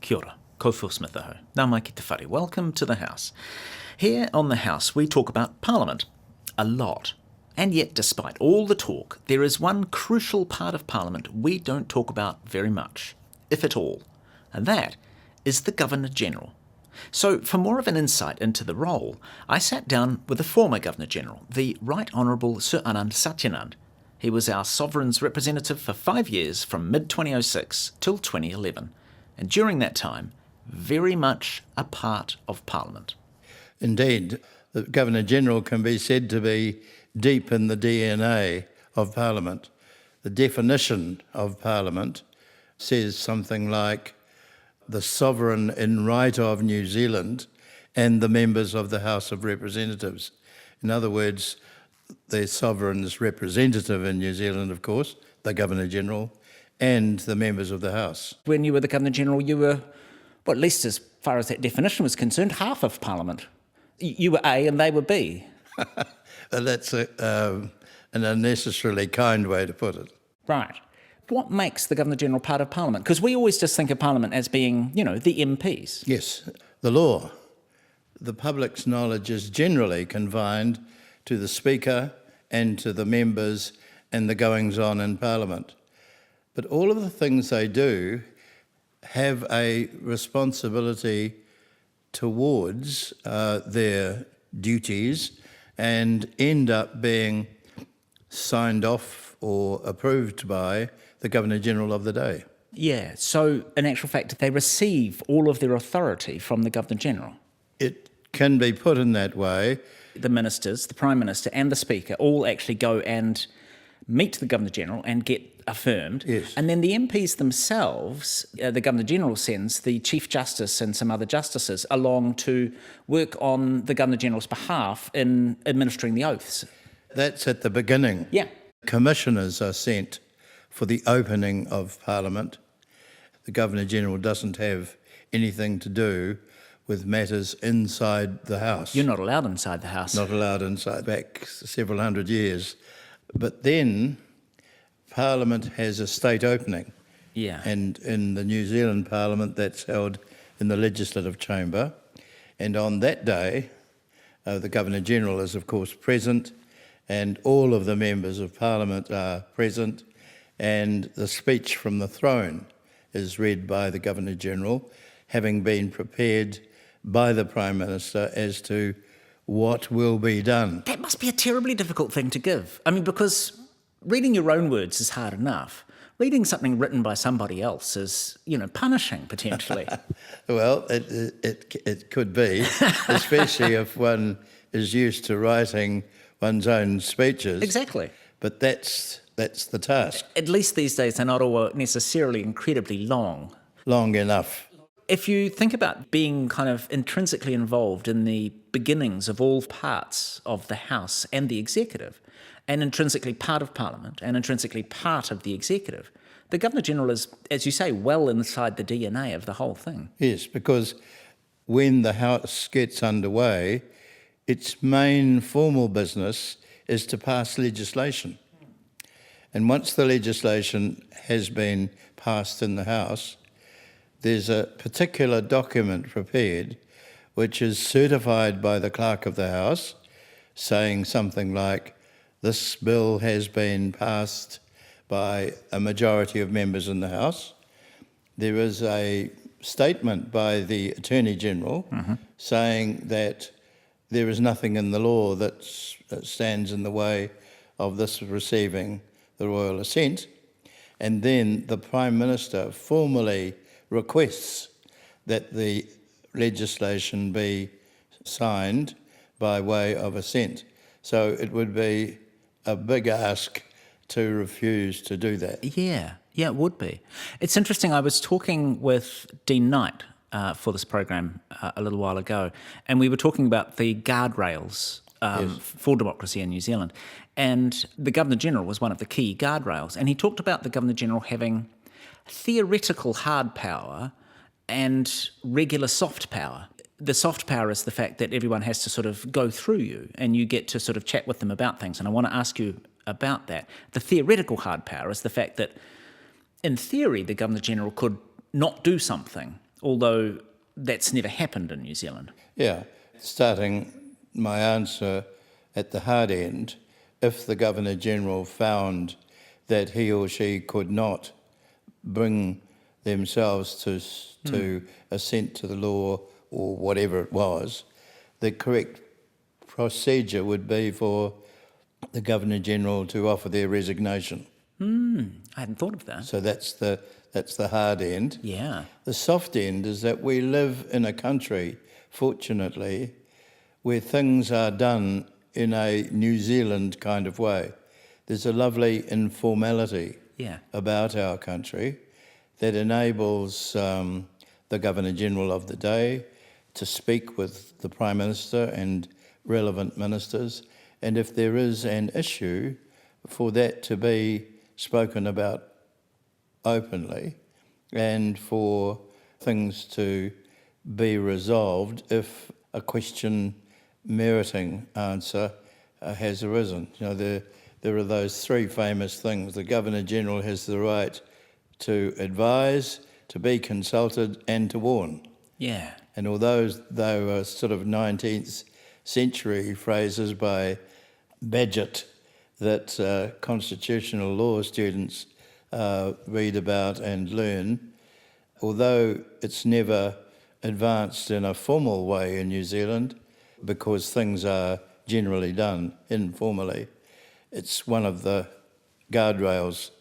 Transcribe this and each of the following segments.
Kia ora, ko fuasmithaho. Nā mai ki te whare. Welcome to the House. Here on the House we talk about Parliament. A lot. And yet, despite all the talk, there is one crucial part of Parliament we don't talk about very much, if at all. And that is the Governor-General. So, for more of an insight into the role, I sat down with the former Governor-General, the Right Honourable Sir Anand Satyanand. He was our Sovereign's representative for 5 years from mid-2006 till 2011. And during that time, very much a part of Parliament. Indeed, the Governor-General can be said to be deep in the DNA of Parliament. The definition of Parliament says something like the sovereign in right of New Zealand and the members of the House of Representatives. In other words, the sovereign's representative in New Zealand, of course, the Governor-General, and the members of the House. When you were the Governor-General, you were, well, at least as far as that definition was concerned, half of Parliament. You were A and they were B. That's an unnecessarily kind way to put it. Right. What makes the Governor-General part of Parliament? Because we always just think of Parliament as being, the MPs. Yes, the law. The public's knowledge is generally confined to the Speaker and to the members and the goings-on in Parliament. But all of the things they do have a responsibility towards their duties and end up being signed off or approved by the Governor-General of the day. Yeah, so in actual fact, they receive all of their authority from the Governor-General. It can be put in that way. The ministers, the Prime Minister and the Speaker all actually go and meet the Governor-General and get affirmed. Yes. And then the MPs themselves, the Governor-General sends the Chief Justice and some other justices along to work on the Governor-General's behalf in administering the oaths. That's at the beginning. Yeah. Commissioners are sent for the opening of Parliament. The Governor-General doesn't have anything to do with matters inside the House. You're not allowed inside the House. Not allowed inside, back several hundred years. But then Parliament has a state opening. Yeah. And in the New Zealand Parliament, that's held in the Legislative Chamber. And on that day, the Governor-General is, of course, present, and all of the members of Parliament are present, and the speech from the throne is read by the Governor-General, having been prepared by the Prime Minister as to what will be done. That must be a terribly difficult thing to give. I mean, because reading your own words is hard enough. Reading something written by somebody else is, punishing, potentially. Well, it could be, especially if one is used to writing one's own speeches. Exactly. But that's the task. At least these days they're not all necessarily incredibly long. Long enough. If you think about being kind of intrinsically involved in the beginnings of all parts of the House and the Executive, and intrinsically part of Parliament, and intrinsically part of the Executive, the Governor-General is, as you say, well inside the DNA of the whole thing. Yes, because when the House gets underway, its main formal business is to pass legislation. And once the legislation has been passed in the House, there's a particular document prepared which is certified by the Clerk of the House, saying something like, this bill has been passed by a majority of members in the House. There is a statement by the Attorney-General saying that there is nothing in the law that stands in the way of this receiving the royal assent. And then the Prime Minister formally requests that the legislation be signed by way of assent. So it would be a big ask to refuse to do that. Yeah, it would be. It's interesting, I was talking with Dean Knight for this program a little while ago, and we were talking about the guardrails for democracy in New Zealand. And the Governor-General was one of the key guardrails, and he talked about the Governor-General having theoretical hard power and regular soft power. The soft power is the fact that everyone has to sort of go through you and you get to sort of chat with them about things. And I want to ask you about that. The theoretical hard power is the fact that, in theory, the Governor-General could not do something although that's never happened in New Zealand. Yeah, starting my answer at the hard end, if the Governor-General found that he or she could not bring themselves to assent to the law or whatever it was, the correct procedure would be for the Governor-General to offer their resignation. I hadn't thought of that. So that's the hard end. Yeah. The soft end is that we live in a country, fortunately, where things are done in a New Zealand kind of way. There's a lovely informality about our country that enables the Governor-General of the day to speak with the Prime Minister and relevant ministers, and if there is an issue, for that to be spoken about openly and for things to be resolved if a question meriting answer has arisen. You know, there are those three famous things. The Governor-General has the right to advise, to be consulted and to warn. Yeah. And although they were sort of 19th century phrases by Badgett that constitutional law students read about and learn, although it's never advanced in a formal way in New Zealand because things are generally done informally, it's one of the guardrails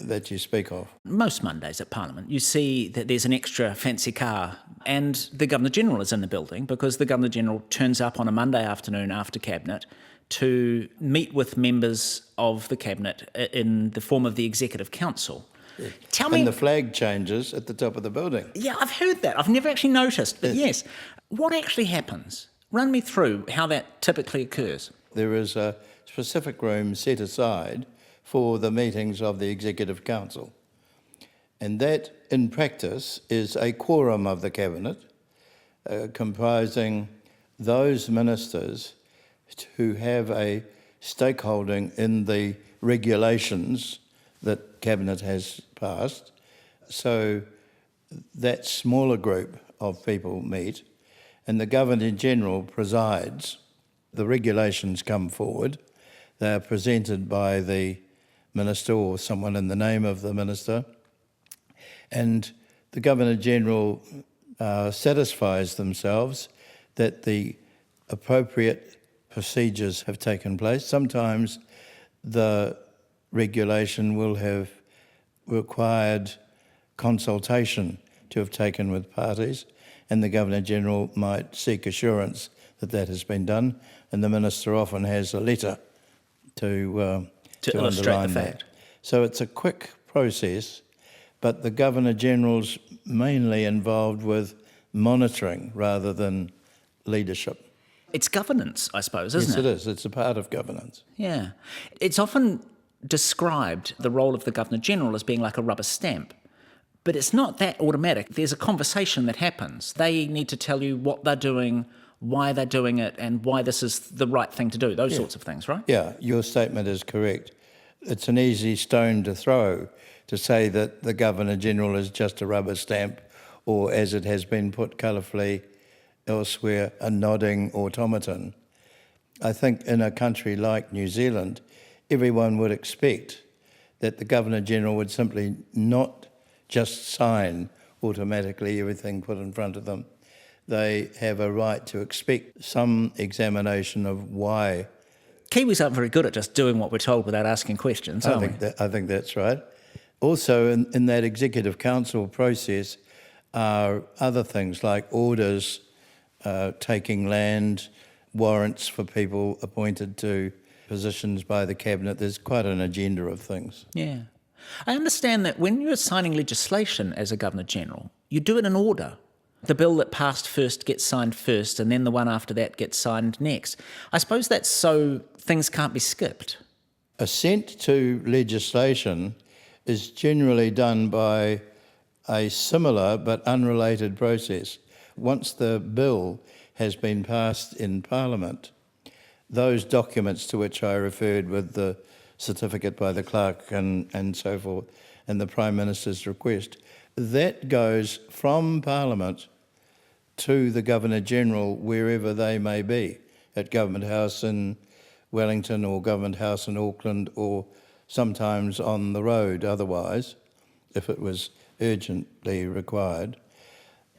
that you speak of. Most Mondays at Parliament, you see that there's an extra fancy car and the Governor-General is in the building because the Governor-General turns up on a Monday afternoon after Cabinet to meet with members of the Cabinet in the form of the Executive Council. Yeah. Tell me... And the flag changes at the top of the building. Yeah, I've heard that. I've never actually noticed, but yes. What actually happens? Run me through how that typically occurs. There is a specific room set aside for the meetings of the Executive Council. And that, in practice, is a quorum of the Cabinet, comprising those ministers who have a stakeholding in the regulations that Cabinet has passed. So that smaller group of people meet, and the Governor-General presides. The regulations come forward. They are presented by the Minister or someone in the name of the Minister, and the Governor-General satisfies themselves that the appropriate procedures have taken place. Sometimes the regulation will have required consultation to have taken with parties, and the Governor-General might seek assurance that that has been done, and the Minister often has a letter to illustrate the fact. That. So it's a quick process, but the Governor-General's mainly involved with monitoring rather than leadership. It's governance, I suppose, isn't it? Yes, it is. It's a part of governance. Yeah. It's often described, the role of the Governor-General, as being like a rubber stamp. But it's not that automatic. There's a conversation that happens. They need to tell you what they're doing, why they're doing it, and why this is the right thing to do, those sorts of things, right? Yeah, your statement is correct. It's an easy stone to throw to say that the Governor-General is just a rubber stamp, or as it has been put colourfully elsewhere, a nodding automaton. I think in a country like New Zealand, everyone would expect that the Governor-General would simply not just sign automatically everything put in front of them. They have a right to expect some examination of why. Kiwis aren't very good at just doing what we're told without asking questions, are we? I think that's right. Also, in that Executive Council process are other things like orders, taking land, warrants for people appointed to positions by the Cabinet. There's quite an agenda of things. Yeah. I understand that when you're signing legislation as a Governor-General, you do it in order. The bill that passed first gets signed first, and then the one after that gets signed next. I suppose that's so things can't be skipped. Assent to legislation is generally done by a similar but unrelated process. Once the bill has been passed in Parliament, those documents to which I referred with the certificate by the clerk and so forth, and the Prime Minister's request, that goes from Parliament to the Governor-General wherever they may be, at Government House in Wellington or Government House in Auckland, or sometimes on the road otherwise, if it was urgently required.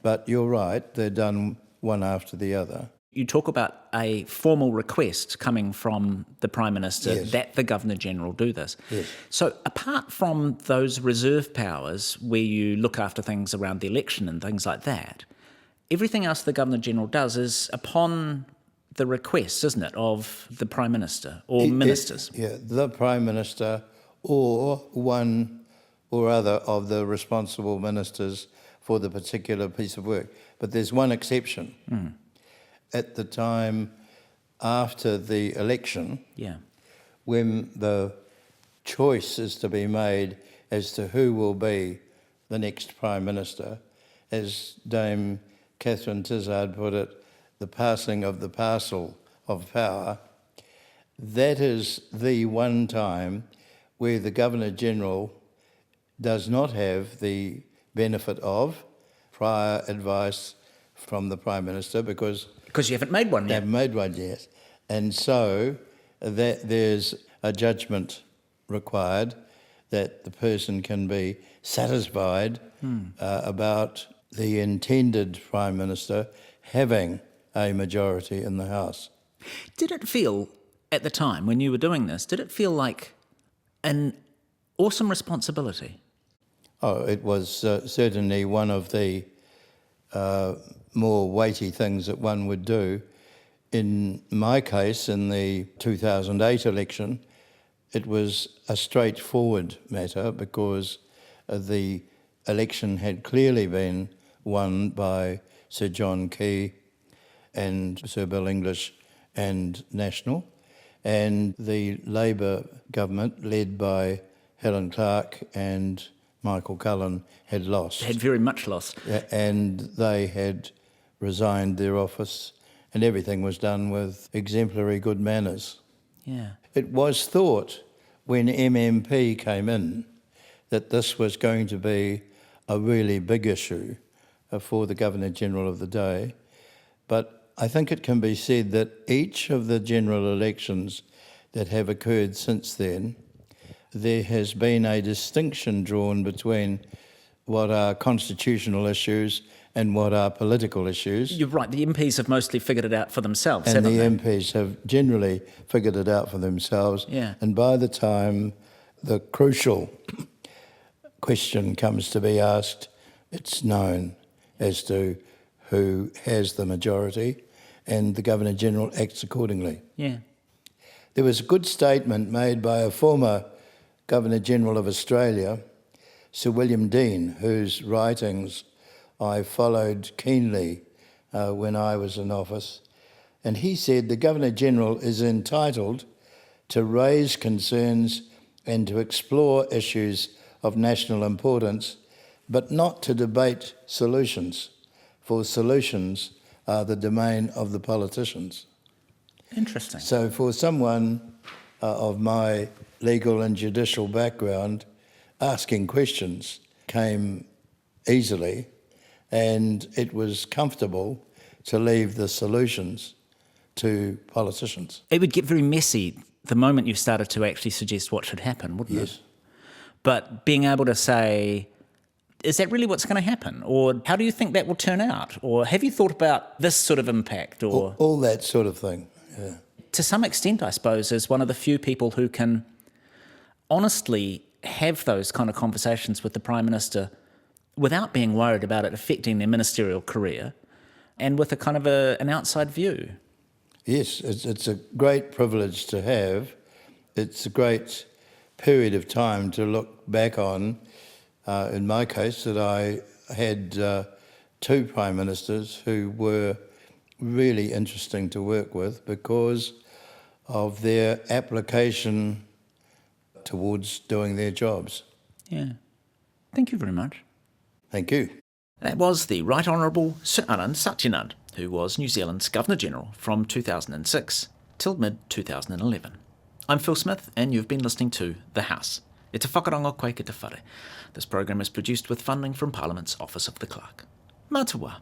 But you're right, they're done one after the other. You talk about a formal request coming from the Prime Minister Yes. that the Governor-General do this. Yes. So apart from those reserve powers where you look after things around the election and things like that, everything else the Governor-General does is upon the request, isn't it, of the Prime Minister or ministers? The Prime Minister or one or other of the responsible ministers for the particular piece of work. But there's one exception. At the time after the election, when the choice is to be made as to who will be the next Prime Minister, as Dame Catherine Tizard put it, the passing of the parcel of power, that is the one time where the Governor-General does not have the benefit of prior advice from the Prime Minister because you haven't made one they yet. haven't made one yet. And so that there's a judgment required that the person can be satisfied about the intended Prime Minister having a majority in the House. Did it feel, at the time when you were doing this, did it feel like an awesome responsibility? Oh, it was certainly one of the more weighty things that one would do. In my case, in the 2008 election, it was a straightforward matter because the election had clearly been won by Sir John Key and Sir Bill English and National, and the Labor government, led by Helen Clark and Michael Cullen, had lost. Had very much lost. And they had resigned their office, and everything was done with exemplary good manners. Yeah. It was thought when MMP came in that this was going to be a really big issue for the Governor-General of the day. But I think it can be said that each of the general elections that have occurred since then, there has been a distinction drawn between what are constitutional issues and what are political issues. You're right, the MPs have mostly figured it out for themselves, And the haven't they? MPs have generally figured it out for themselves. Yeah. And by the time the crucial question comes to be asked, it's known as to who has the majority, and the Governor-General acts accordingly. Yeah. There was a good statement made by a former Governor-General of Australia, Sir William Dean, whose writings I followed keenly when I was in office. And he said the Governor-General is entitled to raise concerns and to explore issues of national importance, but not to debate solutions, for solutions are the domain of the politicians. Interesting. So for someone of my legal and judicial background, asking questions came easily, and it was comfortable to leave the solutions to politicians. It would get very messy the moment you started to actually suggest what should happen, wouldn't it? Yes. But being able to say, is that really what's going to happen? Or how do you think that will turn out? Or have you thought about this sort of impact? Or All that sort of thing, yeah. to some extent, I suppose, as one of the few people who can honestly have those kind of conversations with the Prime Minister without being worried about it affecting their ministerial career and with a kind of an outside view. Yes, it's a great privilege to have. It's a great period of time to look back on. In my case, that I had two Prime Ministers who were really interesting to work with because of their application towards doing their jobs. Yeah. Thank you very much. Thank you. That was the Right Honourable Sir Anand Satyanand, who was New Zealand's Governor-General from 2006 till mid-2011. I'm Phil Smith, and you've been listening to The House. E te whakarongo koe ki te whare. This program is produced with funding from Parliament's Office of the Clerk. Mātua.